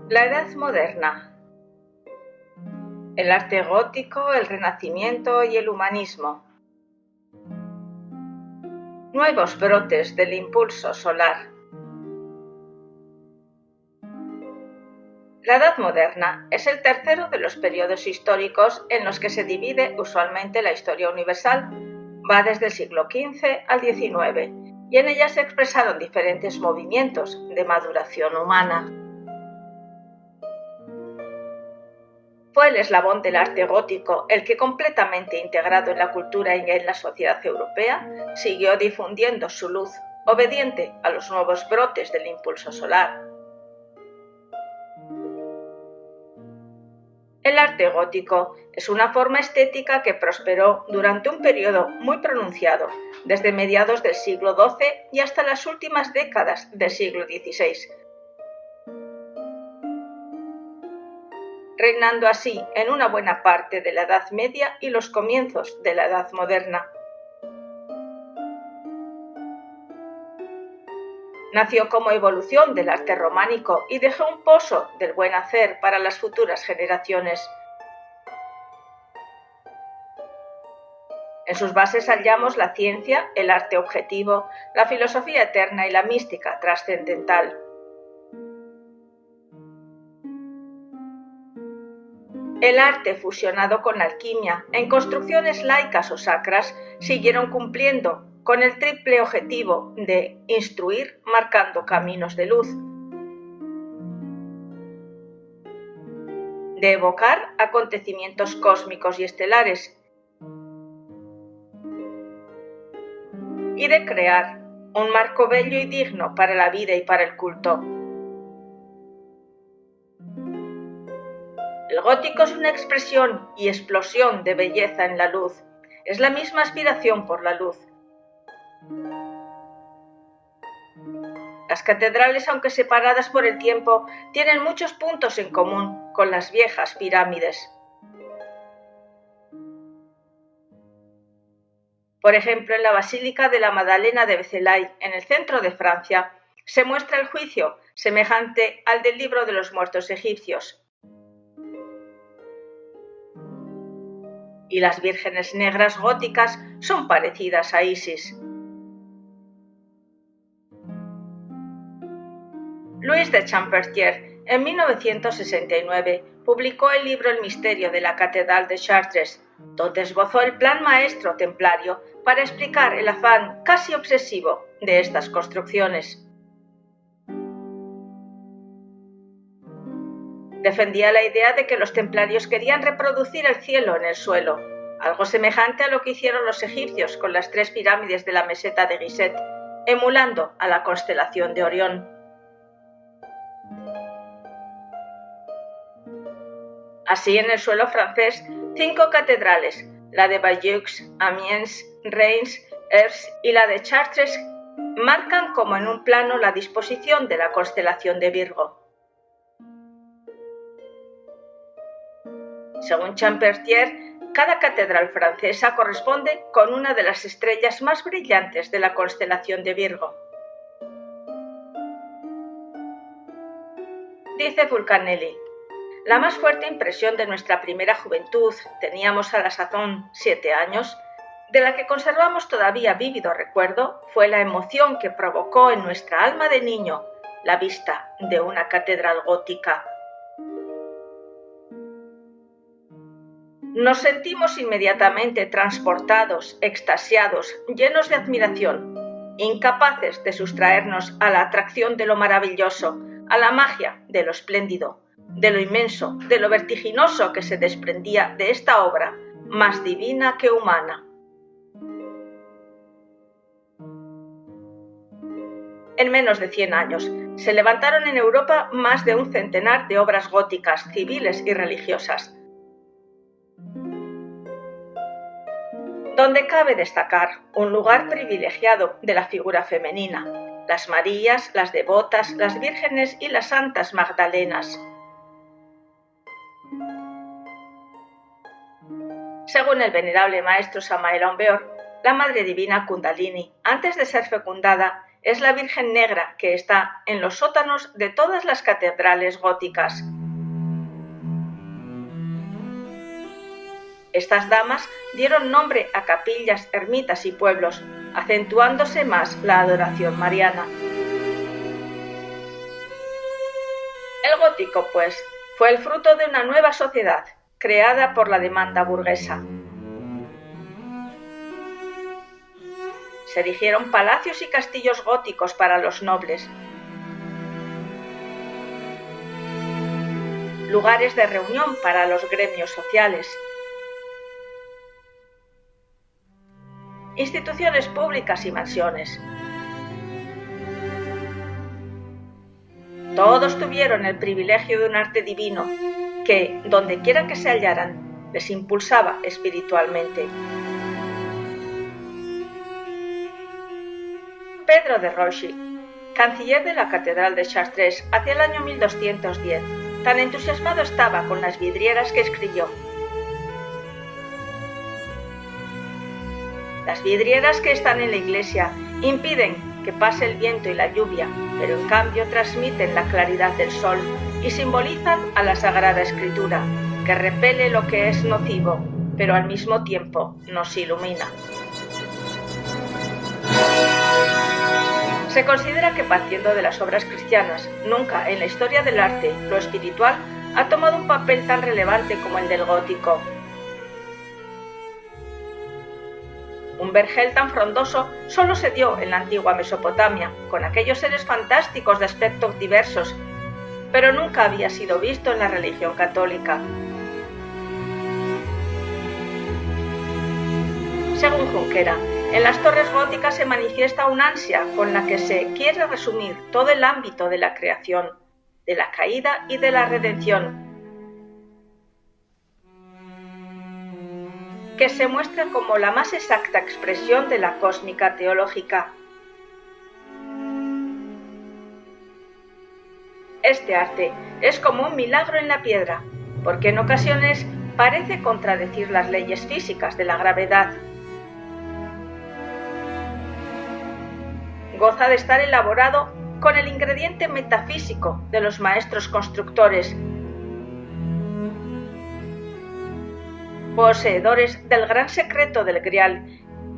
La Edad Moderna. El arte gótico, el Renacimiento y el humanismo. Nuevos brotes del impulso solar. La Edad Moderna es el tercero de los periodos históricos en los que se divide usualmente la historia universal. Va desde el siglo XV al XIX y en ella se expresaron diferentes movimientos de maduración humana. Fue el eslabón del arte gótico el que, completamente integrado en la cultura y en la sociedad europea, siguió difundiendo su luz, obediente a los nuevos brotes del impulso solar. El arte gótico es una forma estética que prosperó durante un periodo muy pronunciado, desde mediados del siglo XII y hasta las últimas décadas del siglo XVI, reinando así en una buena parte de la Edad Media y los comienzos de la Edad Moderna. Nació como evolución del arte románico y dejó un pozo del buen hacer para las futuras generaciones. En sus bases hallamos la ciencia, el arte objetivo, la filosofía eterna y la mística trascendental. El arte fusionado con la alquimia, en construcciones laicas o sacras, siguieron cumpliendo con el triple objetivo de instruir marcando caminos de luz, de evocar acontecimientos cósmicos y estelares y de crear un marco bello y digno para la vida y para el culto. El gótico es una expresión y explosión de belleza en la luz. Es la misma aspiración por la luz. Las catedrales, aunque separadas por el tiempo, tienen muchos puntos en común con las viejas pirámides. Por ejemplo, en la Basílica de la Magdalena de Vézelay, en el centro de Francia, se muestra el juicio semejante al del libro de los muertos egipcios. Y las vírgenes negras góticas son parecidas a Isis. Louis de Champmathieu, en 1969, publicó el libro El misterio de la Catedral de Chartres, donde esbozó el plan maestro templario para explicar el afán casi obsesivo de estas construcciones. Defendía la idea de que los templarios querían reproducir el cielo en el suelo, algo semejante a lo que hicieron los egipcios con las 3 pirámides de la meseta de Gizeh, emulando a la constelación de Orión. Así, en el suelo francés, 5 catedrales, la de Bayeux, Amiens, Reims, Ers y la de Chartres, marcan como en un plano la disposición de la constelación de Virgo. Según Champmathieu, cada catedral francesa corresponde con una de las estrellas más brillantes de la constelación de Virgo. Dice Fulcanelli: la más fuerte impresión de nuestra primera juventud, teníamos a la sazón 7 años, de la que conservamos todavía vívido recuerdo, fue la emoción que provocó en nuestra alma de niño la vista de una catedral gótica. Nos sentimos inmediatamente transportados, extasiados, llenos de admiración, incapaces de sustraernos a la atracción de lo maravilloso, a la magia de lo espléndido, de lo inmenso, de lo vertiginoso que se desprendía de esta obra, más divina que humana. En menos de 100 años, se levantaron en Europa más de un centenar de obras góticas, civiles y religiosas, donde cabe destacar un lugar privilegiado de la figura femenina, las Marías, las devotas, las vírgenes y las santas Magdalenas. Según el venerable maestro Samael Aumbeor, la Madre Divina Kundalini, antes de ser fecundada, es la Virgen Negra que está en los sótanos de todas las catedrales góticas. Estas damas dieron nombre a capillas, ermitas y pueblos, acentuándose más la adoración mariana. El gótico, pues, fue el fruto de una nueva sociedad, creada por la demanda burguesa. Se erigieron palacios y castillos góticos para los nobles, lugares de reunión para los gremios sociales, instituciones públicas y mansiones. Todos tuvieron el privilegio de un arte divino que, donde quiera que se hallaran, les impulsaba espiritualmente. Pedro de Rothschild, canciller de la Catedral de Chartres hacia el año 1210, tan entusiasmado estaba con las vidrieras que escribió: las vidrieras que están en la iglesia impiden que pase el viento y la lluvia, pero en cambio transmiten la claridad del sol y simbolizan a la Sagrada Escritura, que repele lo que es nocivo, pero al mismo tiempo nos ilumina. Se considera que, partiendo de las obras cristianas, nunca en la historia del arte lo espiritual ha tomado un papel tan relevante como el del gótico. Un vergel tan frondoso solo se dio en la antigua Mesopotamia, con aquellos seres fantásticos de aspectos diversos, pero nunca había sido visto en la religión católica. Según Junquera, en las torres góticas se manifiesta una ansia con la que se quiere resumir todo el ámbito de la creación, de la caída y de la redención, que se muestra como la más exacta expresión de la cósmica teológica. Este arte es como un milagro en la piedra, porque en ocasiones parece contradecir las leyes físicas de la gravedad. Goza de estar elaborado con el ingrediente metafísico de los maestros constructores, poseedores del gran secreto del Grial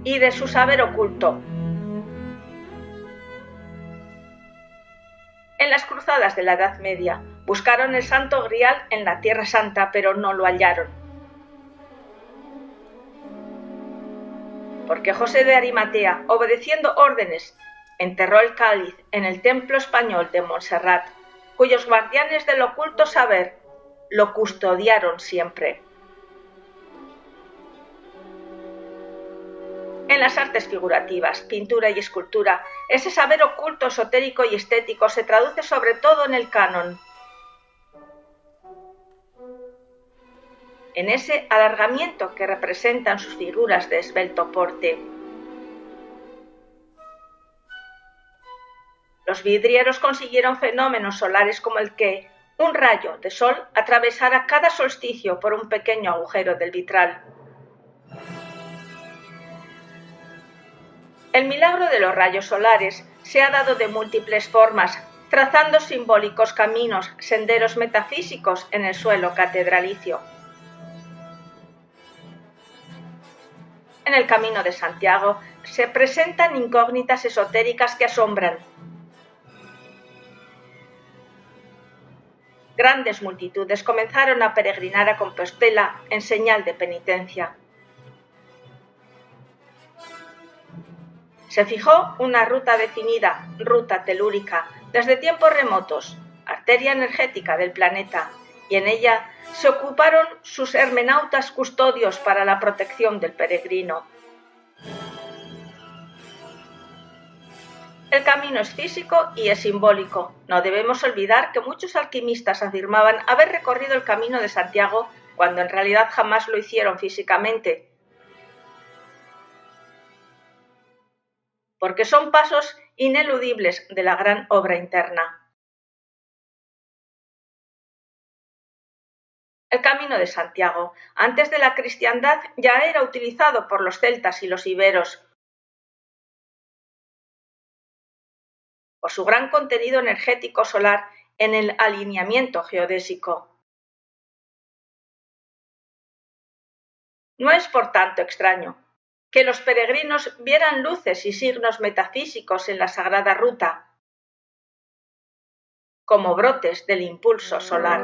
y de su saber oculto. En las cruzadas de la Edad Media buscaron el Santo Grial en la Tierra Santa, pero no lo hallaron. Porque José de Arimatea, obedeciendo órdenes, enterró el cáliz en el templo español de Montserrat, cuyos guardianes del oculto saber lo custodiaron siempre. En las artes figurativas, pintura y escultura, ese saber oculto, esotérico y estético se traduce sobre todo en el canon, en ese alargamiento que representan sus figuras de esbelto porte. Los vidrieros consiguieron fenómenos solares como el que un rayo de sol atravesara cada solsticio por un pequeño agujero del vitral. El milagro de los rayos solares se ha dado de múltiples formas, trazando simbólicos caminos, senderos metafísicos en el suelo catedralicio. En el Camino de Santiago se presentan incógnitas esotéricas que asombran. Grandes multitudes comenzaron a peregrinar a Compostela en señal de penitencia. Se fijó una ruta definida, ruta telúrica, desde tiempos remotos, arteria energética del planeta, y en ella se ocuparon sus hermenautas custodios para la protección del peregrino. El camino es físico y es simbólico. No debemos olvidar que muchos alquimistas afirmaban haber recorrido el Camino de Santiago cuando en realidad jamás lo hicieron físicamente, porque son pasos ineludibles de la gran obra interna. El Camino de Santiago, antes de la cristiandad, ya era utilizado por los celtas y los iberos. por su gran contenido energético solar en el alineamiento geodésico. No es, por tanto, extraño que los peregrinos vieran luces y signos metafísicos en la sagrada ruta, como brotes del impulso solar.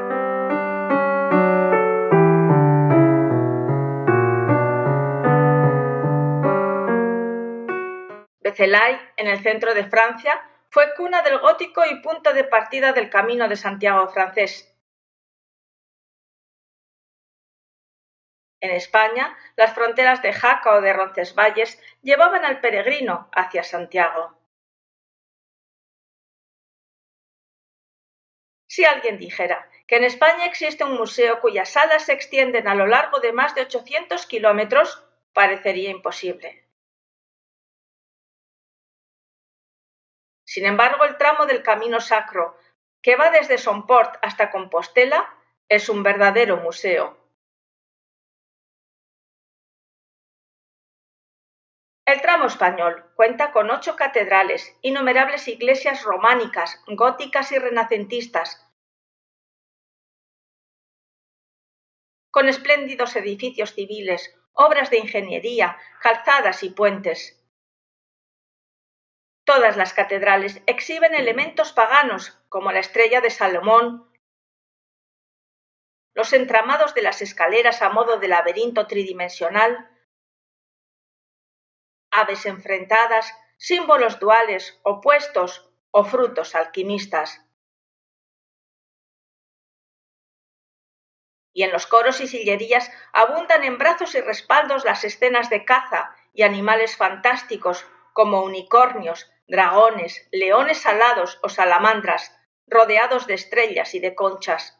Vézelay, en el centro de Francia, fue cuna del gótico y punto de partida del Camino de Santiago francés. En España, las fronteras de Jaca o de Roncesvalles llevaban al peregrino hacia Santiago. Si alguien dijera que en España existe un museo cuyas salas se extienden a lo largo de más de 800 kilómetros, parecería imposible. Sin embargo, el tramo del Camino Sacro, que va desde Somport hasta Compostela, es un verdadero museo. El tramo español cuenta con 8 catedrales, innumerables iglesias románicas, góticas y renacentistas, con espléndidos edificios civiles, obras de ingeniería, calzadas y puentes. Todas las catedrales exhiben elementos paganos, como la estrella de Salomón, los entramados de las escaleras a modo de laberinto tridimensional, aves enfrentadas, símbolos duales, opuestos o frutos alquimistas. Y en los coros y sillerías abundan en brazos y respaldos las escenas de caza y animales fantásticos como unicornios, dragones, leones alados o salamandras, rodeados de estrellas y de conchas.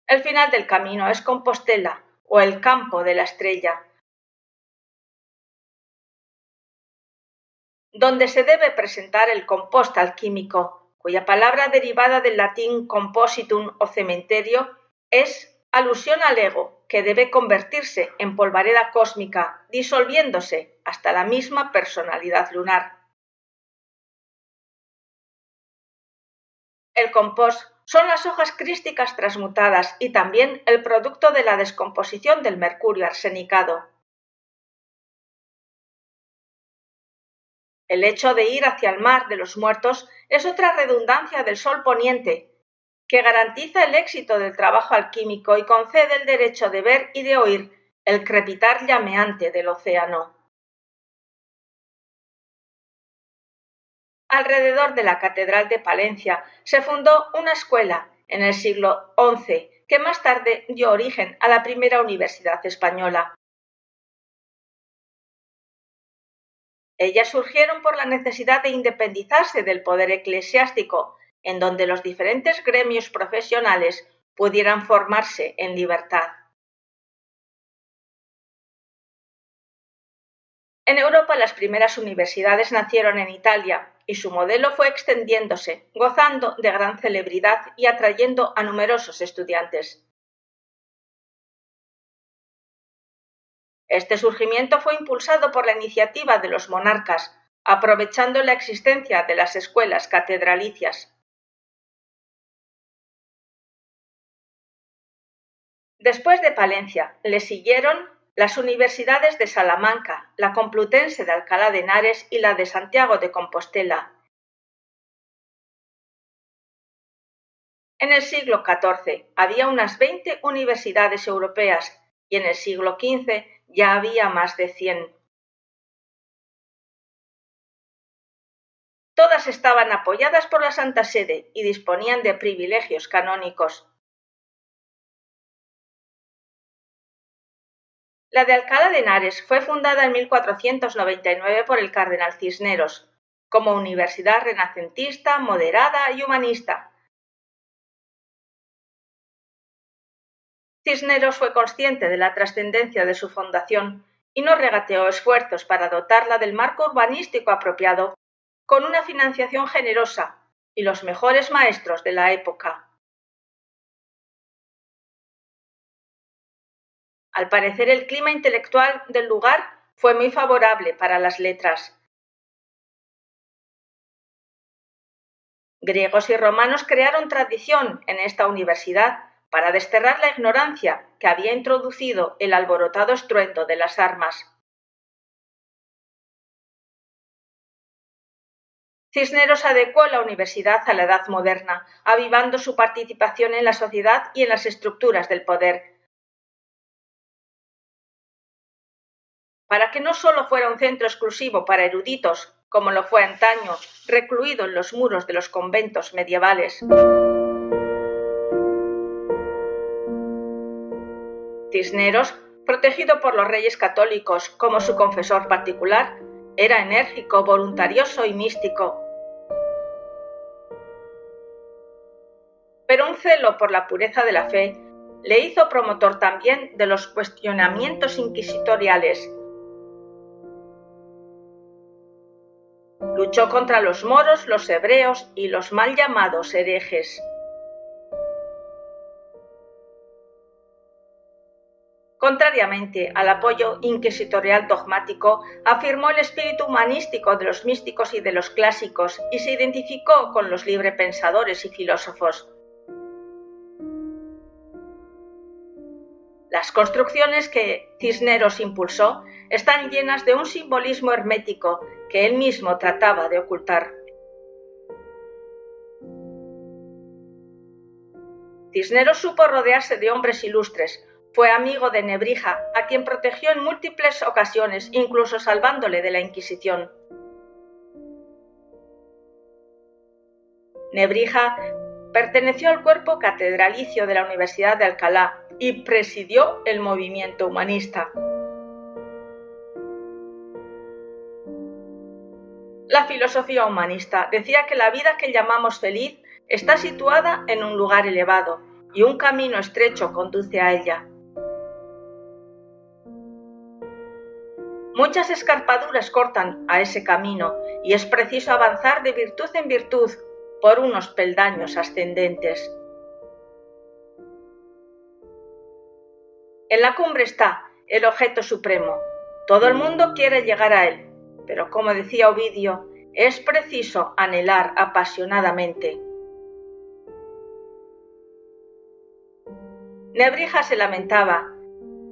El final del camino es Compostela o el campo de la estrella, donde se debe presentar el compost alquímico, cuya palabra derivada del latín compositum o cementerio es alusión al ego, que debe convertirse en polvareda cósmica, disolviéndose hasta la misma personalidad lunar. El compost son las hojas crísticas transmutadas y también el producto de la descomposición del mercurio arsenicado. El hecho de ir hacia el mar de los muertos es otra redundancia del sol poniente, que garantiza el éxito del trabajo alquímico y concede el derecho de ver y de oír el crepitar llameante del océano. Alrededor de la Catedral de Palencia se fundó una escuela en el siglo XI, que más tarde dio origen a la primera universidad española. Ellas surgieron por la necesidad de independizarse del poder eclesiástico, en donde los diferentes gremios profesionales pudieran formarse en libertad. En Europa las primeras universidades nacieron en Italia y su modelo fue extendiéndose, gozando de gran celebridad y atrayendo a numerosos estudiantes. Este surgimiento fue impulsado por la iniciativa de los monarcas, aprovechando la existencia de las escuelas catedralicias. Después de Palencia, le siguieron las universidades de Salamanca, la Complutense de Alcalá de Henares y la de Santiago de Compostela. En el siglo XIV había unas 20 universidades europeas y en el siglo XV ya había más de 100. Todas estaban apoyadas por la Santa Sede y disponían de privilegios canónicos. La de Alcalá de Henares fue fundada en 1499 por el cardenal Cisneros, como universidad renacentista, moderada y humanista. Cisneros fue consciente de la trascendencia de su fundación y no regateó esfuerzos para dotarla del marco urbanístico apropiado, con una financiación generosa y los mejores maestros de la época. Al parecer, el clima intelectual del lugar fue muy favorable para las letras. Griegos y romanos crearon tradición en esta universidad para desterrar la ignorancia que había introducido el alborotado estruendo de las armas. Cisneros adecuó la universidad a la edad moderna, avivando su participación en la sociedad y en las estructuras del poder, para que no solo fuera un centro exclusivo para eruditos, como lo fue antaño, recluido en los muros de los conventos medievales. Cisneros, protegido por los reyes católicos como su confesor particular, era enérgico, voluntarioso y místico. Pero un celo por la pureza de la fe le hizo promotor también de los cuestionamientos inquisitoriales. Luchó contra los moros, los hebreos y los mal llamados herejes. Contrariamente al apoyo inquisitorial dogmático, afirmó el espíritu humanístico de los místicos y de los clásicos y se identificó con los librepensadores y filósofos. Las construcciones que Cisneros impulsó están llenas de un simbolismo hermético que él mismo trataba de ocultar. Cisneros supo rodearse de hombres ilustres. Fue amigo de Nebrija, a quien protegió en múltiples ocasiones, incluso salvándole de la Inquisición. Nebrija perteneció al cuerpo catedralicio de la Universidad de Alcalá y presidió el movimiento humanista. La filosofía humanista decía que la vida que llamamos feliz está situada en un lugar elevado y un camino estrecho conduce a ella. Muchas escarpaduras cortan a ese camino y es preciso avanzar de virtud en virtud por unos peldaños ascendentes. En la cumbre está el objeto supremo. Todo el mundo quiere llegar a él, pero como decía Ovidio, es preciso anhelar apasionadamente. Nebrija se lamentaba: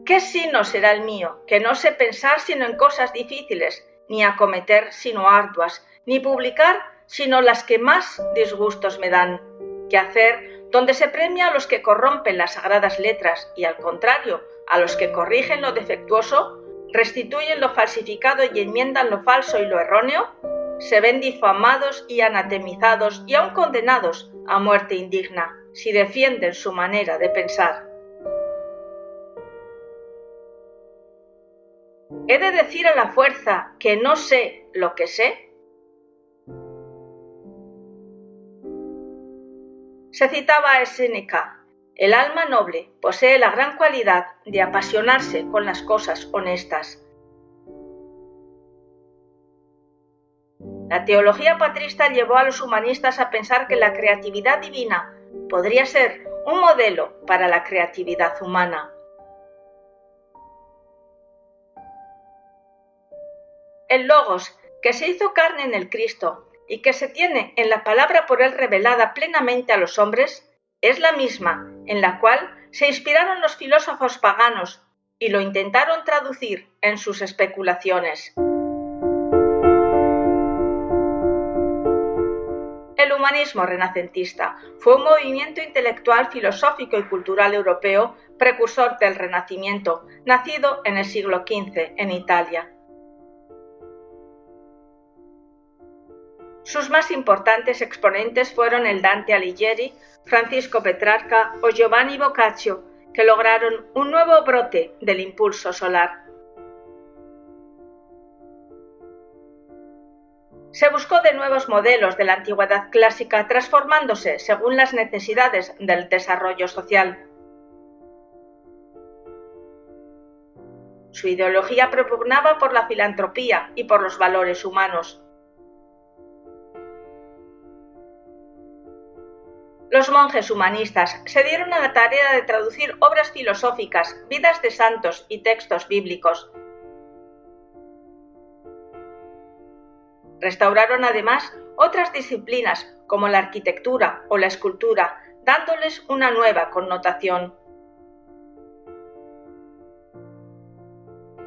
¿qué sino será el mío, que no sé pensar sino en cosas difíciles, ni acometer sino arduas, ni publicar sino las que más disgustos me dan? ¿Qué hacer donde se premia a los que corrompen las sagradas letras y, al contrario, a los que corrigen lo defectuoso, restituyen lo falsificado y enmiendan lo falso y lo erróneo? Se ven difamados y anatemizados y aún condenados a muerte indigna si defienden su manera de pensar. ¿He de decir a la fuerza que no sé lo que sé? Se citaba a Séneca: el alma noble posee la gran cualidad de apasionarse con las cosas honestas. La teología patrista llevó a los humanistas a pensar que la creatividad divina podría ser un modelo para la creatividad humana. El Logos, que se hizo carne en el Cristo y que se tiene en la palabra por él revelada plenamente a los hombres, es la misma en la cual se inspiraron los filósofos paganos y lo intentaron traducir en sus especulaciones. El humanismo renacentista fue un movimiento intelectual, filosófico y cultural europeo precursor del Renacimiento, nacido en el siglo XV en Italia. Sus más importantes exponentes fueron el Dante Alighieri, Francisco Petrarca o Giovanni Boccaccio, que lograron un nuevo brote del impulso solar. Se buscó de nuevos modelos de la antigüedad clásica, transformándose según las necesidades del desarrollo social. Su ideología propugnaba por la filantropía y por los valores humanos. Los monjes humanistas se dieron a la tarea de traducir obras filosóficas, vidas de santos y textos bíblicos. Restauraron además otras disciplinas como la arquitectura o la escultura, dándoles una nueva connotación.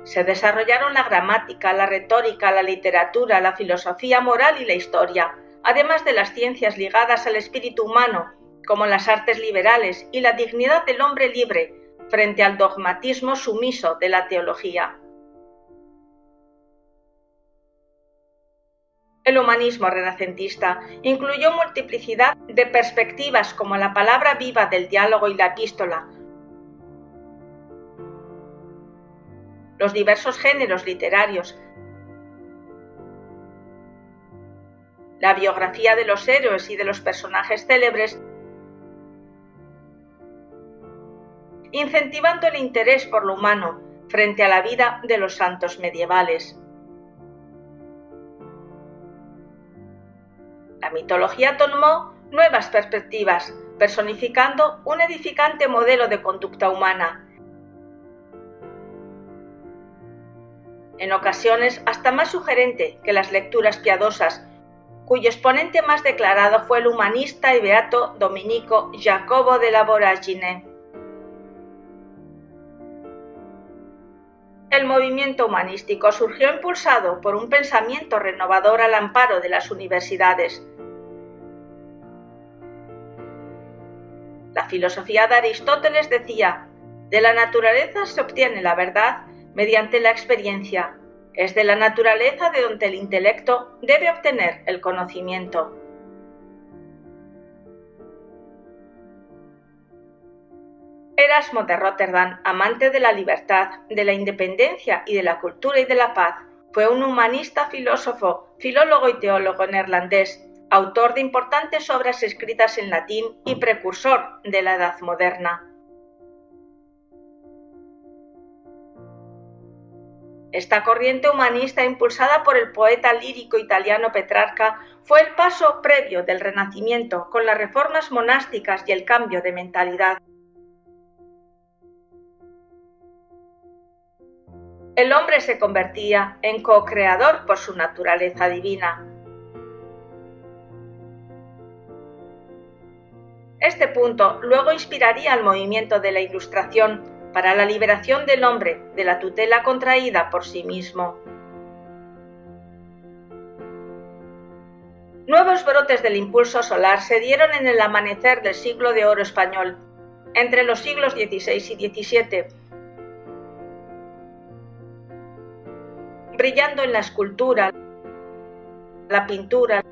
Se desarrollaron la gramática, la retórica, la literatura, la filosofía moral y la historia, además de las ciencias ligadas al espíritu humano, como las artes liberales y la dignidad del hombre libre, frente al dogmatismo sumiso de la teología. El humanismo renacentista incluyó multiplicidad de perspectivas como la palabra viva del diálogo y la epístola, los diversos géneros literarios, la biografía de los héroes y de los personajes célebres, incentivando el interés por lo humano frente a la vida de los santos medievales. La mitología tomó nuevas perspectivas, personificando un edificante modelo de conducta humana, en ocasiones hasta más sugerente que las lecturas piadosas, cuyo exponente más declarado fue el humanista y beato dominico Jacobo della Voragine. El movimiento humanístico surgió impulsado por un pensamiento renovador al amparo de las universidades. La filosofía de Aristóteles decía: de la naturaleza se obtiene la verdad mediante la experiencia. Es de la naturaleza de donde el intelecto debe obtener el conocimiento. Erasmo de Róterdam, amante de la libertad, de la independencia y de la cultura y de la paz, fue un humanista, filósofo, filólogo y teólogo neerlandés, autor de importantes obras escritas en latín y precursor de la Edad Moderna. Esta corriente humanista, impulsada por el poeta lírico italiano Petrarca, fue el paso previo del Renacimiento, con las reformas monásticas y el cambio de mentalidad. El hombre se convertía en co-creador por su naturaleza divina. Este punto luego inspiraría al movimiento de la Ilustración para la liberación del hombre de la tutela contraída por sí mismo. Nuevos brotes del impulso solar se dieron en el amanecer del siglo de oro español, entre los siglos XVI y XVII, brillando en la escultura, la pintura,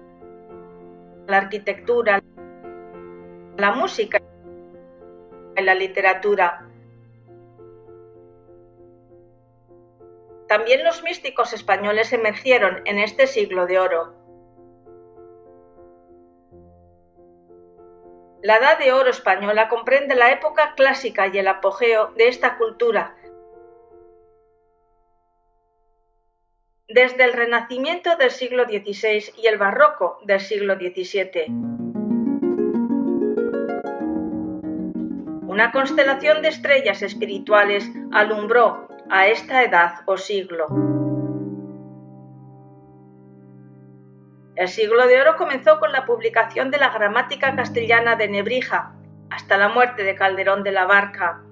la arquitectura, la música y la literatura. También los místicos españoles emergieron en este siglo de oro. La Edad de Oro española comprende la época clásica y el apogeo de esta cultura, desde el Renacimiento del siglo XVI y el Barroco del siglo XVII. Una constelación de estrellas espirituales alumbró a esta edad o siglo. El siglo de oro comenzó con la publicación de la gramática castellana de Nebrija, hasta la muerte de Calderón de la Barca,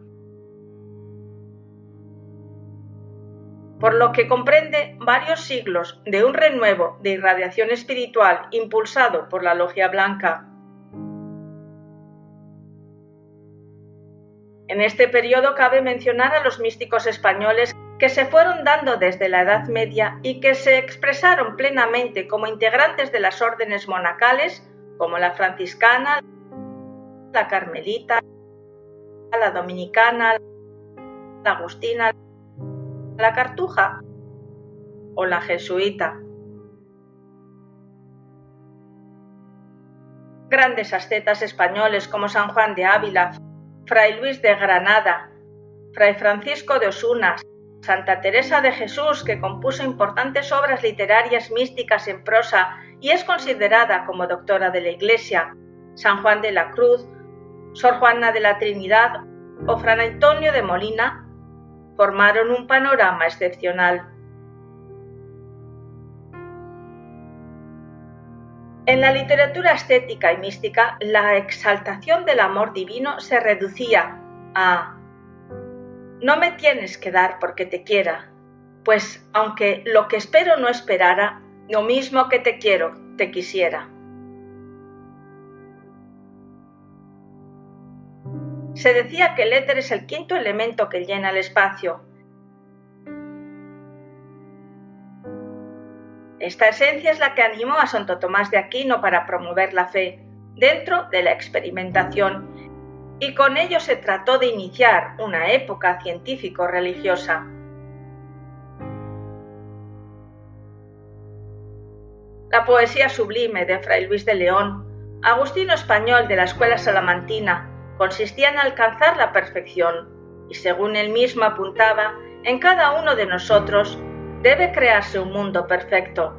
por lo que comprende varios siglos de un renuevo de irradiación espiritual impulsado por la Logia Blanca. En este periodo cabe mencionar a los místicos españoles que se fueron dando desde la Edad Media y que se expresaron plenamente como integrantes de las órdenes monacales, como la franciscana, la carmelita, la dominicana, la agustina, la cartuja o la jesuita. Grandes ascetas españoles como San Juan de Ávila, Fray Luis de Granada, Fray Francisco de Osuna, Santa Teresa de Jesús, que compuso importantes obras literarias místicas en prosa y es considerada como doctora de la Iglesia, San Juan de la Cruz, Sor Juana de la Trinidad o Fray Antonio de Molina, formaron un panorama excepcional. En la literatura estética y mística, la exaltación del amor divino se reducía a «no me tienes que dar porque te quiera, pues aunque lo que espero no esperara, lo mismo que te quiero, te quisiera». Se decía que el éter es el quinto elemento que llena el espacio. Esta esencia es la que animó a Santo Tomás de Aquino para promover la fe dentro de la experimentación, y con ello se trató de iniciar una época científico-religiosa. La poesía sublime de Fray Luis de León, agustino español de la escuela salamantina, consistía en alcanzar la perfección, y según él mismo apuntaba, en cada uno de nosotros debe crearse un mundo perfecto,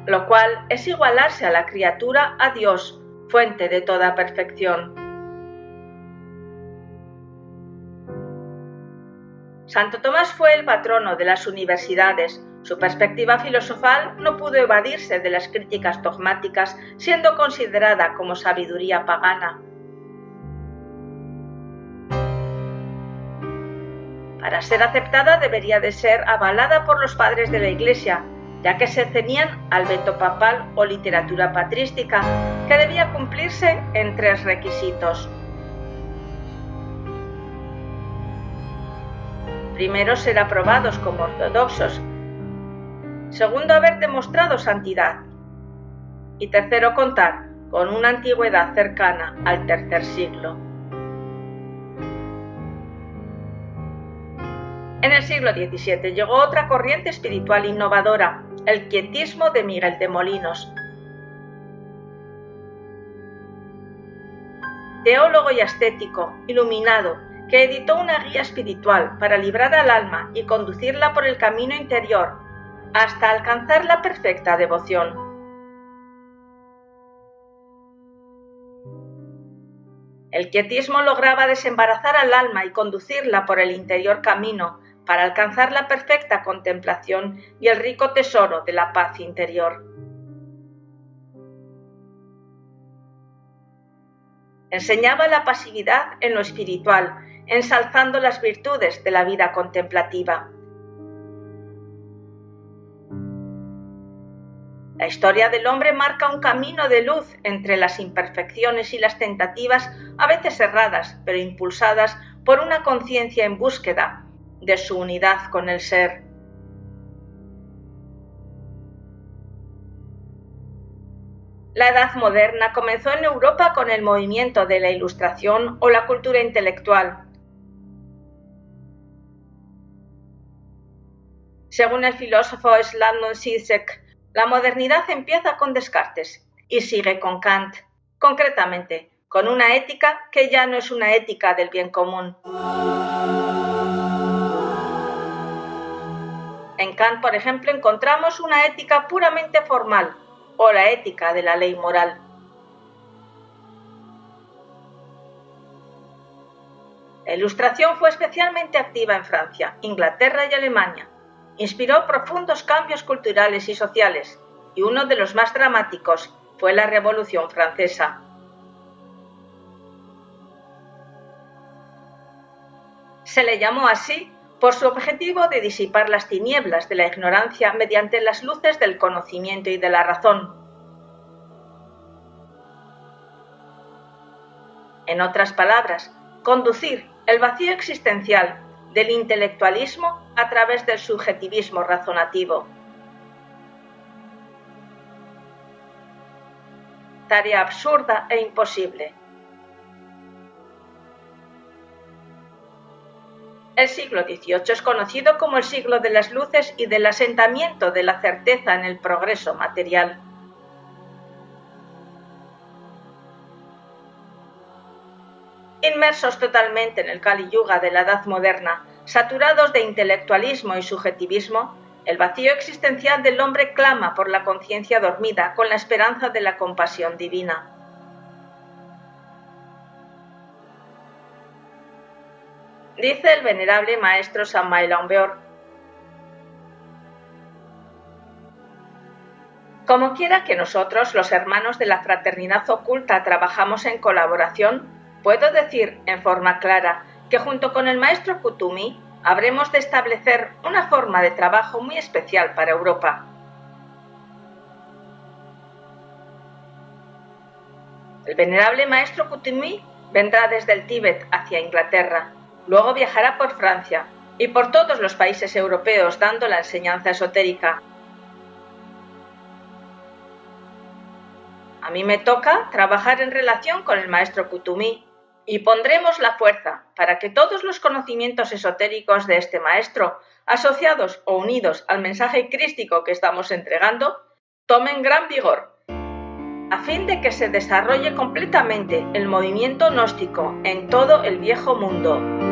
lo cual es igualarse a la criatura a Dios, fuente de toda perfección. Santo Tomás fue el patrono de las universidades. Su perspectiva filosofal no pudo evadirse de las críticas dogmáticas, siendo considerada como sabiduría pagana. Para ser aceptada debería de ser avalada por los padres de la Iglesia, ya que se ceñían al veto papal o literatura patrística, que debía cumplirse en 3 requisitos. Primero, ser aprobados como ortodoxos. Segundo, haber demostrado santidad. Y tercero, contar con una antigüedad cercana al tercer siglo. En el siglo XVII llegó otra corriente espiritual innovadora, el quietismo de Miguel de Molinos. Teólogo y ascético, iluminado, que editó una guía espiritual para librar al alma y conducirla por el camino interior hasta alcanzar la perfecta devoción. El quietismo lograba desembarazar al alma y conducirla por el interior camino para alcanzar la perfecta contemplación y el rico tesoro de la paz interior. Enseñaba la pasividad en lo espiritual, ensalzando las virtudes de la vida contemplativa. La historia del hombre marca un camino de luz entre las imperfecciones y las tentativas, a veces erradas, pero impulsadas por una conciencia en búsqueda de su unidad con el ser. La Edad Moderna comenzó en Europa con el movimiento de la Ilustración o la cultura intelectual. Según el filósofo Slavoj Žižek, la modernidad empieza con Descartes y sigue con Kant, concretamente con una ética que ya no es una ética del bien común. En Kant, por ejemplo, encontramos una ética puramente formal, o la ética de la ley moral. La Ilustración fue especialmente activa en Francia, Inglaterra y Alemania. Inspiró profundos cambios culturales y sociales, y uno de los más dramáticos fue la Revolución Francesa. Se le llamó así por su objetivo de disipar las tinieblas de la ignorancia mediante las luces del conocimiento y de la razón. En otras palabras, conducir el vacío existencial del intelectualismo a través del subjetivismo razonativo. Tarea absurda e imposible. El siglo XVIII es conocido como el siglo de las luces y del asentamiento de la certeza en el progreso material. Inmersos totalmente en el Kali Yuga de la Edad Moderna, saturados de intelectualismo y subjetivismo, el vacío existencial del hombre clama por la conciencia dormida con la esperanza de la compasión divina. Dice el venerable maestro Saint-Maël Aumbeor: Como quiera que nosotros, los hermanos de la Fraternidad Oculta, trabajamos en colaboración, puedo decir en forma clara que junto con el maestro Kutumi habremos de establecer una forma de trabajo muy especial para Europa. El venerable maestro Kutumi vendrá desde el Tíbet hacia Inglaterra, luego viajará por Francia y por todos los países europeos dando la enseñanza esotérica. A mí me toca trabajar en relación con el maestro Kutumi y pondremos la fuerza para que todos los conocimientos esotéricos de este maestro, asociados o unidos al mensaje crístico que estamos entregando, tomen gran vigor, a fin de que se desarrolle completamente el movimiento gnóstico en todo el viejo mundo.